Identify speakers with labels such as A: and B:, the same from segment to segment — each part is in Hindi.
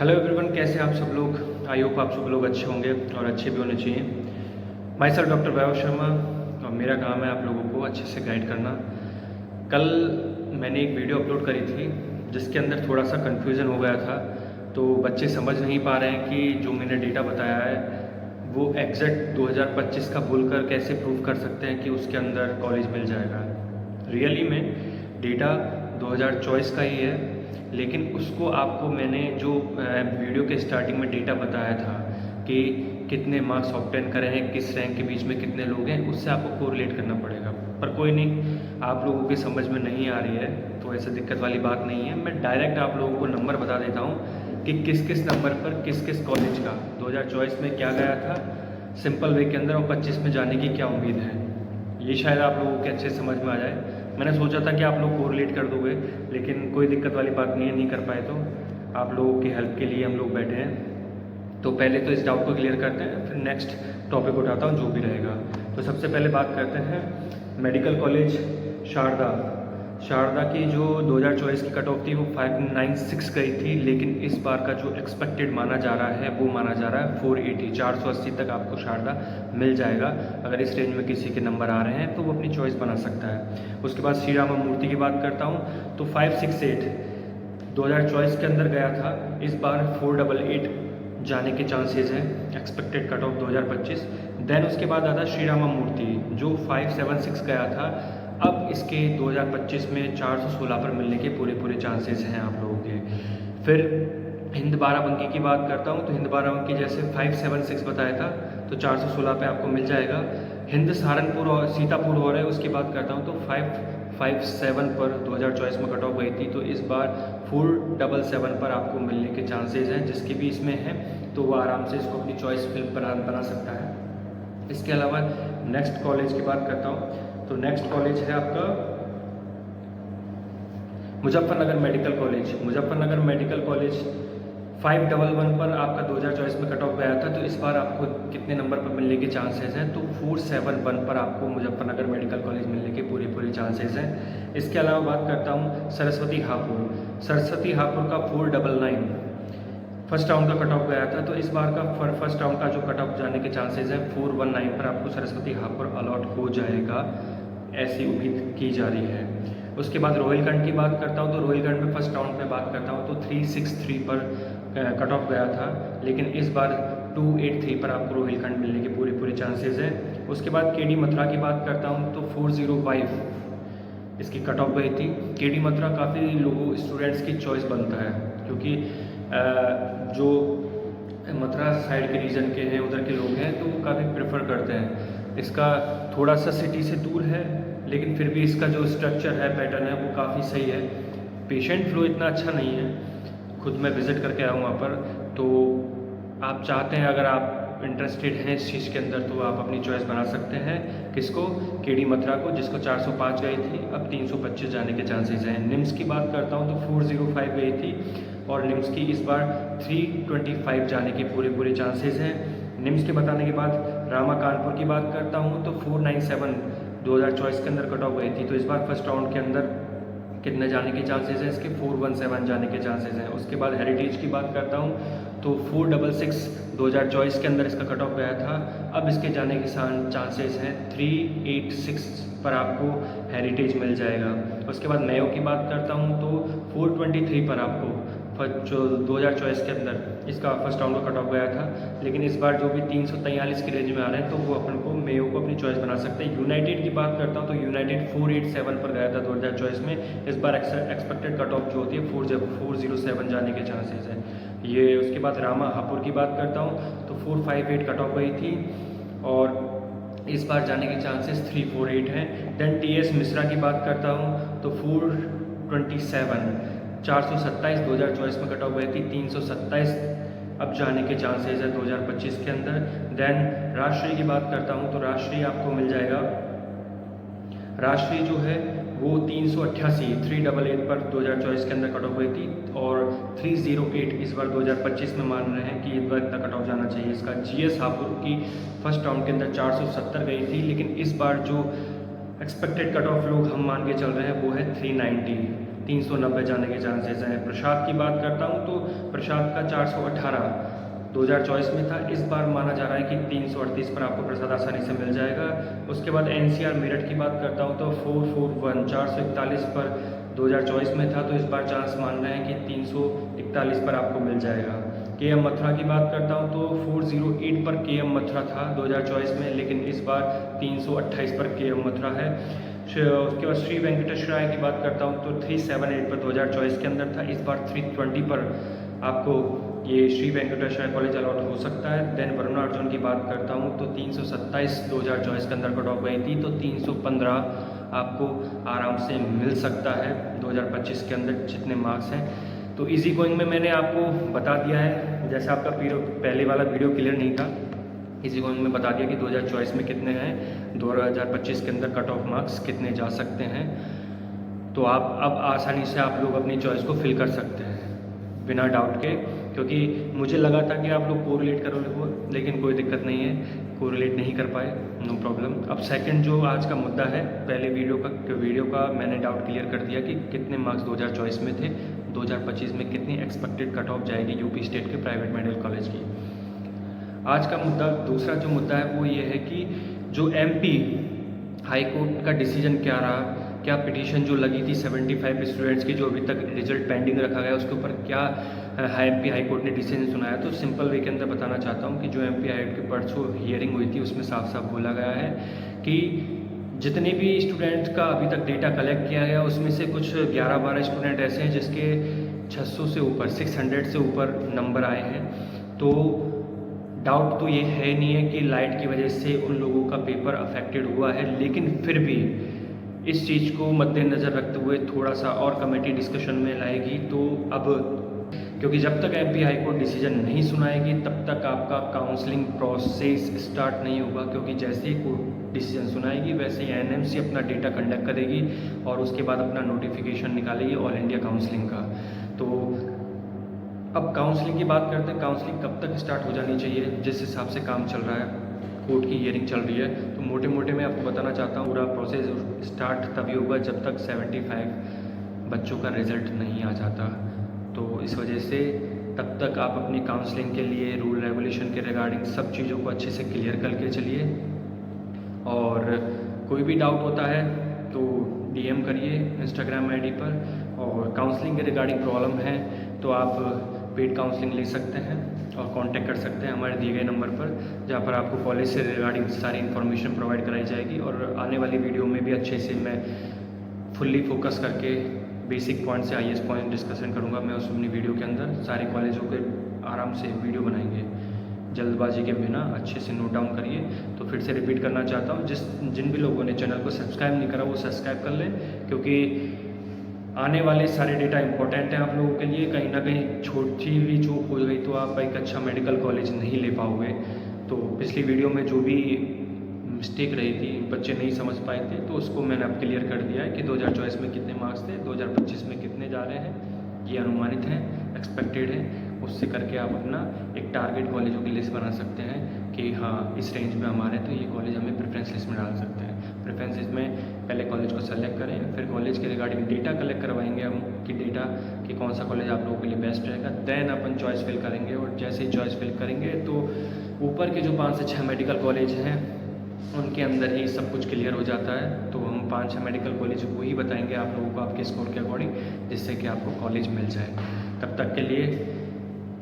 A: हेलो एवरीवन, कैसे आप सब लोग। आई होप आप सब लोग अच्छे होंगे और अच्छे भी होने चाहिए। माई सेल्फ डॉक्टर वैभव शर्मा और मेरा काम है आप लोगों को अच्छे से गाइड करना। कल मैंने एक वीडियो अपलोड करी थी जिसके अंदर थोड़ा सा कन्फ्यूज़न हो गया था, तो बच्चे समझ नहीं पा रहे हैं कि जो मैंने डेटा बताया है वो एग्जैक्ट 2025 का बोलकर कैसे प्रूव कर सकते हैं कि उसके अंदर कॉलेज मिल जाएगा। रियली में डेटा 2024 का ही है, लेकिन उसको आपको मैंने जो वीडियो के स्टार्टिंग में डेटा बताया था कि कितने मार्क्स ऑब्टेन करे हैं, किस रैंक के बीच में कितने लोग हैं, उससे आपको कोरिलेट करना पड़ेगा। पर कोई नहीं, आप लोगों की समझ में नहीं आ रही है तो ऐसे दिक्कत वाली बात नहीं है। मैं डायरेक्ट आप लोगों को नंबर बता देता हूँ कि किस किस नंबर पर किस किस कॉलेज का 2024 में क्या गया था सिंपल वे के अंदर और 25 में जाने की क्या उम्मीद है। ये शायद आप लोगों के अच्छे समझ में आ जाए। मैंने सोचा था कि आप लोग कोरिलेट कर दोगे, लेकिन कोई दिक्कत वाली बात नहीं है, नहीं कर पाए तो आप लोगों की हेल्प के लिए हम लोग बैठे हैं। तो पहले तो इस डाउट को क्लियर करते हैं, फिर नेक्स्ट टॉपिक उठाता हूँ जो भी रहेगा। तो सबसे पहले बात करते हैं मेडिकल कॉलेज शारदा की जो 2024 की कट ऑफ थी वो 596 गई थी, लेकिन इस बार का जो एक्सपेक्टेड माना जा रहा है वो माना जा रहा है 480 480 तक आपको शारदा मिल जाएगा। अगर इस रेंज में किसी के नंबर आ रहे हैं तो वो अपनी चॉइस बना सकता है। उसके बाद श्री रामा मूर्ति की बात करता हूँ तो 568 2024 के अंदर गया था, इस बार 488 जाने के चांसेस हैं एक्सपेक्टेड कट ऑफ 2025। देन उसके बाद आता श्री रामा मूर्ति जो 576 गया था, अब इसके 2025 में 416 पर मिलने के पूरे चांसेस हैं आप लोगों के। फिर हिंद बाराबंकी की बात करता हूँ तो हिंद बाराबंकी जैसे 576 बताया था तो 416 पे आपको मिल जाएगा। हिंद सहारनपुर और सीतापुर हो रहा है, उसकी बात करता हूँ तो 557 पर 2024 में कट ऑफ गई थी, तो इस बार 477 पर आपको मिलने के चांसेस हैं। जिसके भी इसमें है तो वो आराम से इसको अपनी चॉइस फिल बना सकता है। इसके अलावा नेक्स्ट कॉलेज की बात करता हूँ तो नेक्स्ट कॉलेज है आपका मुजफ्फरनगर मेडिकल कॉलेज 511 पर आपका 2024 में कट ऑफ गया था, तो इस बार आपको कितने नंबर पर मिलने के चांसेस हैं तो 471 पर आपको मुजफ्फरनगर मेडिकल कॉलेज मिलने के पूरे चांसेस हैं। इसके अलावा बात करता हूँ सरस्वती हापुड़ का 499 फर्स्ट राउंड का कट ऑफ गया था, तो इस बार का फर्स्ट राउंड का जो कट ऑफ जाने के चांसेस हैं 419 पर आपको सरस्वती हापुड़ अलॉट हो जाएगा, ऐसी उम्मीद की जा रही है। उसके बाद रोहिलखंड की बात करता हूँ तो रोहिलखंड में फर्स्ट राउंड में बात करता हूँ तो 363 पर कट ऑफ गया था, लेकिन इस बार 283 पर आपको रोहिलखंड मिलने के पूरे चांसेस हैं। उसके बाद केडी मथुरा की बात करता हूँ तो 405 इसकी कट ऑफ गई थी। केडी मथुरा काफ़ी लोगों स्टूडेंट्स की चॉइस बनता है, क्योंकि जो मथुरा साइड के रीजन के हैं उधर के लोग हैं तो वो काफ़ी प्रेफर करते हैं। इसका थोड़ा सा सिटी से दूर है, लेकिन फिर भी इसका जो स्ट्रक्चर है, पैटर्न है, वो काफ़ी सही है। पेशेंट फ्लो इतना अच्छा नहीं है, खुद मैं विज़िट करके आया हूँ वहाँ पर। तो आप चाहते हैं, अगर आप इंटरेस्टेड हैं इस चीज़ के अंदर, तो आप अपनी चॉइस बना सकते हैं। किसको? केडी मथुरा को, जिसको 405 गई थी, अब 325 जाने के चांसेस हैं। निम्स की बात करता हूँ तो 405 गई थी और निम्स की इस बार 325 जाने के पूरे चांसेस हैं। निम्स के बताने के बाद रामा कानपुर की बात करता हूँ तो 497 2024 के अंदर कट ऑफ गई थी, तो इस बार फर्स्ट राउंड के अंदर कितने जाने के चांसेस हैं इसके? 417 जाने के चांसेस हैं। उसके बाद हेरिटेज की बात करता हूँ तो 466 2024 के अंदर इसका कट ऑफ गया था, अब इसके जाने के चांसेस हैं 386 पर आपको हेरिटेज मिल जाएगा। उसके बाद मेयो की बात करता हूँ तो 423 पर आपको जो 2024 के अंदर इसका फर्स्ट राउंड का कट ऑफ गया था, लेकिन इस बार जो भी 343 की रेंज में आ रहे हैं तो वो अपन को मेयो को अपनी चॉइस बना सकते हैं। यूनाइटेड की बात करता हूँ तो यूनाइटेड 487 पर गया था 2024 में, इस बार एक्सपेक्टेड कट ऑफ जो होती है 407 जाने के चांसेस हैं ये। उसके बाद रामा हापुड़ की बात करता हूँ तो 458 कट ऑफ गई थी और इस बार जाने के चांसेस 348 हैं। देन टीएस मिश्रा की बात करता हूँ तो 427 427 2024 में कट ऑफ गई थी, 327 अब जाने के चांसेस है 2025 के अंदर। देन राष्ट्रीय की बात करता हूँ तो राष्ट्रीय आपको मिल जाएगा, राष्ट्रीय जो है वो 388 पर 2024 के अंदर कट ऑफ गई थी और 308 इस बार 2025 में मान रहे हैं कि इस बार इतना कट ऑफ जाना चाहिए इसका। जीएस हापुड़ की फर्स्ट राउंड के अंदर 470 गई थी, लेकिन इस बार जो एक्सपेक्टेड कट ऑफ लोग हम मान के चल रहे हैं वो है 390 390 जाने के चांसेस हैं। प्रसाद की बात करता हूँ तो प्रसाद का 418 2024 में था, इस बार माना जा रहा है कि 338 पर आपको प्रसाद आसानी से मिल जाएगा। उसके बाद NCR मेरठ की बात करता हूँ तो 441 441 पर 2024 में था, तो इस बार चांस मान रहे हैं कि 341 पर आपको मिल जाएगा। KM मथुरा की बात करता हूँ तो 408 पर KM मथुरा था 2024 में, लेकिन इस बार 328 पर KM मथुरा है। उसके बाद श्री वेंकटेश्वराय की बात करता हूँ तो 378 पर 2024 के अंदर था, इस बार 320 पर आपको ये श्री वेंकटेश्वराय कॉलेज अलॉट हो सकता है। देन वरुणा अर्जुन की बात करता हूँ तो 327 2024 के अंदर कट ऑफ गई थी, तो 315 आपको आराम से मिल सकता है 2025 के अंदर जितने मार्क्स हैं। तो इजी गोइंग में मैंने आपको बता दिया है, जैसे आपका पहले वाला वीडियो क्लियर नहीं था, इजी गोइंग में बता दिया कि 2024 में कितने हैं, 2025 के अंदर कट ऑफ मार्क्स कितने जा सकते हैं। तो आप अब आसानी से आप लोग अपनी चॉइस को फिल कर सकते हैं बिना डाउट के, क्योंकि मुझे लगा था कि आप लोग कोरिलेट करोगे, लेकिन कोई दिक्कत नहीं है, कोरिलेट नहीं कर पाए, नो प्रॉब्लम। अब सेकंड जो आज का मुद्दा है, पहले वीडियो का मैंने डाउट क्लियर कर दिया कि कितने मार्क्स 2024 में थे, 2025 में कितनी एक्सपेक्टेड कट ऑफ जाएगी यूपी स्टेट के प्राइवेट मेडिकल कॉलेज की। आज का मुद्दा, दूसरा जो मुद्दा है वो ये है कि जो MP हाई कोर्ट का डिसीजन क्या रहा, क्या पिटीशन जो लगी थी 75 स्टूडेंट्स की जो अभी तक रिजल्ट पेंडिंग रखा गया, उसके ऊपर क्या MP हाई कोर्ट ने डिसीजन सुनाया। तो सिंपल वे के अंदर बताना चाहता हूँ कि जो MP हाई कोर्ट की परसों हियरिंग हुई थी उसमें साफ साफ बोला गया है कि जितने भी स्टूडेंट्स का अभी तक डेटा कलेक्ट किया गया उसमें से कुछ 11-12 स्टूडेंट ऐसे हैं जिसके 600 से ऊपर 600 से ऊपर नंबर आए हैं। तो डाउट तो ये है नहीं है कि लाइट की वजह से उन लोगों का पेपर अफेक्टेड हुआ है, लेकिन फिर भी इस चीज़ को मद्देनज़र रखते हुए थोड़ा सा और कमेटी डिस्कशन में लाएगी। तो अब क्योंकि जब तक MP हाई कोर्ट डिसीजन नहीं सुनाएगी तब तक आपका काउंसलिंग प्रोसेस स्टार्ट नहीं होगा, क्योंकि जैसे ही कोर्ट डिसीजन सुनाएगी वैसे ही NMC अपना डेटा कंडक्ट करेगी और उसके बाद अपना नोटिफिकेशन निकालेगी ऑल इंडिया काउंसलिंग का। तो अब काउंसलिंग की बात करते हैं, काउंसलिंग कब तक स्टार्ट हो जानी चाहिए, जिस हिसाब से काम चल रहा है, कोर्ट की हियरिंग चल रही है, तो मोटे मोटे मैं आपको बताना चाहता हूँ पूरा प्रोसेस स्टार्ट तभी होगा जब तक 75 बच्चों का रिज़ल्ट नहीं आ जाता। तो इस वजह से तब तक आप अपनी काउंसलिंग के लिए रूल रेगुलेशन के रिगार्डिंग सब चीज़ों को अच्छे से क्लियर करके चलिए, और कोई भी डाउट होता है तो DM करिए Instagram ID पर, और काउंसलिंग के रिगार्डिंग प्रॉब्लम है तो आप पेड काउंसलिंग ले सकते हैं और कांटेक्ट कर सकते हैं हमारे दिए गए नंबर पर, जहाँ पर आपको कॉलेज से रिगार्डिंग सारी इन्फॉर्मेशन प्रोवाइड कराई जाएगी। और आने वाली वीडियो में भी अच्छे से मैं फुल्ली फोकस करके बेसिक पॉइंट से हाईएस्ट पॉइंट डिस्कशन करूँगा। मैं उस अपनी वीडियो के अंदर सारे कॉलेजों के आराम से वीडियो बनाएंगे, जल्दबाजी के बिना अच्छे से नोट डाउन करिए। तो फिर से रिपीट करना चाहता हूँ, जिन भी लोगों ने चैनल को सब्सक्राइब नहीं करा वो सब्सक्राइब कर लें, क्योंकि आने वाले सारे डेटा इंपॉर्टेंट हैं आप लोगों के लिए। कहीं ना कहीं छोटी भी चूक हो गई तो आप एक अच्छा मेडिकल कॉलेज नहीं ले पाओगे। तो पिछली वीडियो में जो भी मिस्टेक रही थी, बच्चे नहीं समझ पाए थे, तो उसको मैंने अब क्लियर कर दिया है कि 2024 में कितने मार्क्स थे, 2025 में कितने जा रहे हैं, ये अनुमानित हैं, एक्सपेक्टेड है। उससे करके आप अपना एक टारगेट कॉलेजों की लिस्ट बना सकते हैं कि हाँ इस रेंज में हमारे तो ये कॉलेज हमें प्रेफरेंस लिस्ट में डाल सकते हैं। प्रेफरेंस लिस्ट में पहले कॉलेज को सेलेक्ट करें, फिर कॉलेज के रिगार्डिंग डेटा कलेक्ट करवाएंगे हम कि डेटा कि कौन सा कॉलेज आप लोगों के लिए बेस्ट रहेगा। देन अपन चॉइस फिल करेंगे, और जैसे ही चॉइस फिल करेंगे तो ऊपर के जो 5 से 6 मेडिकल कॉलेज हैं उनके अंदर ही सब कुछ क्लियर हो जाता है। तो हम 5-6 मेडिकल कॉलेज को ही बताएंगे आप लोगों को आपके स्कोर के अकॉर्डिंग, जिससे कि आपको कॉलेज मिल जाए। तब तक के लिए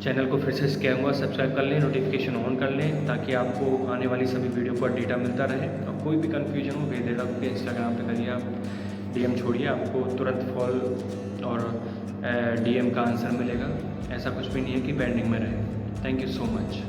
A: चैनल को फिर से कहूँगा सब्सक्राइब कर लें, नोटिफिकेशन ऑन कर लें, ताकि आपको आने वाली सभी वीडियो पर डेटा मिलता रहे। और कोई भी कन्फ्यूजन हो भेजेगा पे इंस्टाग्राम पे करिए, आप DM छोड़िए, आपको तुरंत कॉल और DM का आंसर मिलेगा। ऐसा कुछ भी नहीं है कि पेंडिंग में रहे। Thank you so much.